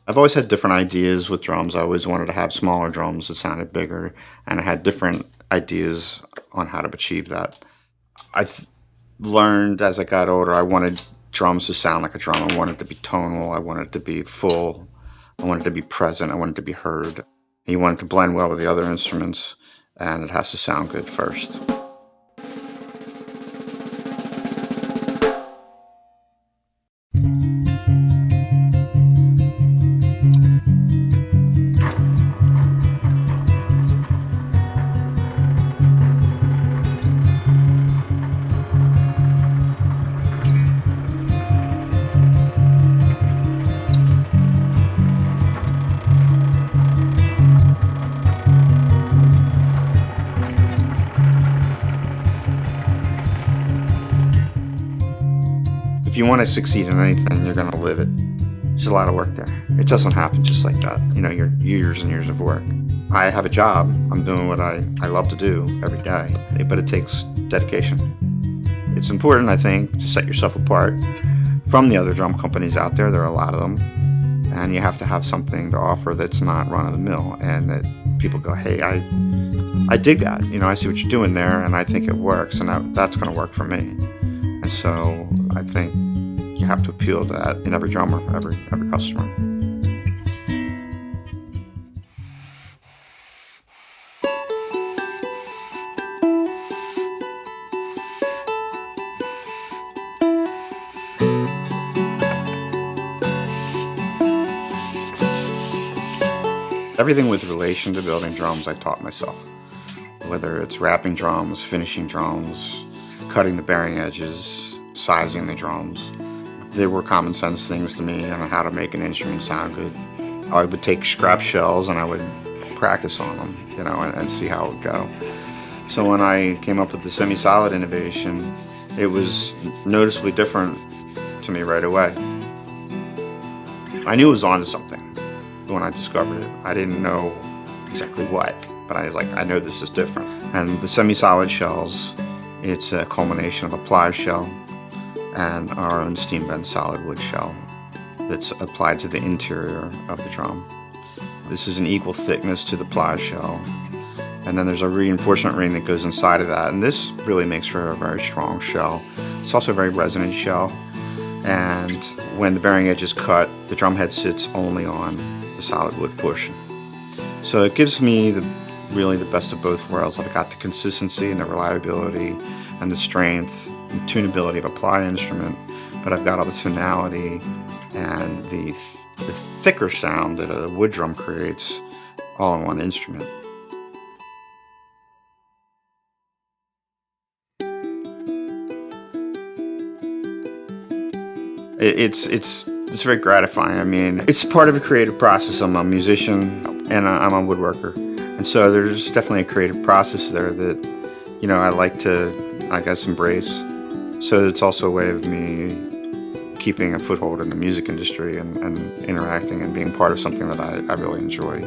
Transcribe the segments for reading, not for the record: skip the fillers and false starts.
I've always had different ideas with drums. I always wanted to have smaller drums that sounded bigger, and I had different ideas on how to achieve that. Learned as I got older, I wanted drums to sound like a drum. I wanted it to be tonal. I wanted it to be full. I wanted it to be present. I wanted it to be heard. You want it to blend well with the other instruments, and it has to sound good first. If you want to succeed in anything, you're going to live it. There's a lot of work there. It doesn't happen just like that. You're years and years of work. I have a job. I'm doing what I love to do every day, but it takes dedication. It's important, I think, to set yourself apart from the other drum companies out there. There are a lot of them. And you have to have something to offer that's not run-of-the-mill, and that people go, hey, I dig that. I see what you're doing there, and I think it works, and that's going to work for me. And so I think you have to appeal to that in every drummer, every customer. Everything with relation to building drums I taught myself. Whether it's wrapping drums, finishing drums, cutting the bearing edges, sizing the drums. They were common sense things to me on how to make an instrument sound good. I would take scrap shells and I would practice on them, and see how it would go. So when I came up with the semi-solid innovation, it was noticeably different to me right away. I knew it was onto something when I discovered it. I didn't know exactly what, but I was like, I know this is different. And the semi-solid shells, it's a culmination of a ply shell and our own steam bend solid wood shell that's applied to the interior of the drum. This is an equal thickness to the ply shell. And then there's a reinforcement ring that goes inside of that. And this really makes for a very strong shell. It's also a very resonant shell. And when the bearing edge is cut, the drum head sits only on the solid wood portion. So it gives me really the best of both worlds. I've got the consistency and the reliability and the strength and tunability of a ply instrument, but I've got all the tonality and the thicker sound that a wood drum creates all in one instrument. It's very gratifying. I mean, it's part of a creative process. I'm a musician and I'm a woodworker. And so there's definitely a creative process there that, I like to, I guess, embrace. So it's also a way of me keeping a foothold in the music industry and interacting and being part of something that I really enjoy.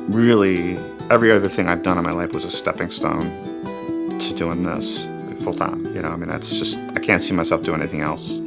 Really, every other thing I've done in my life was a stepping stone to doing this full time. That's just, I can't see myself doing anything else.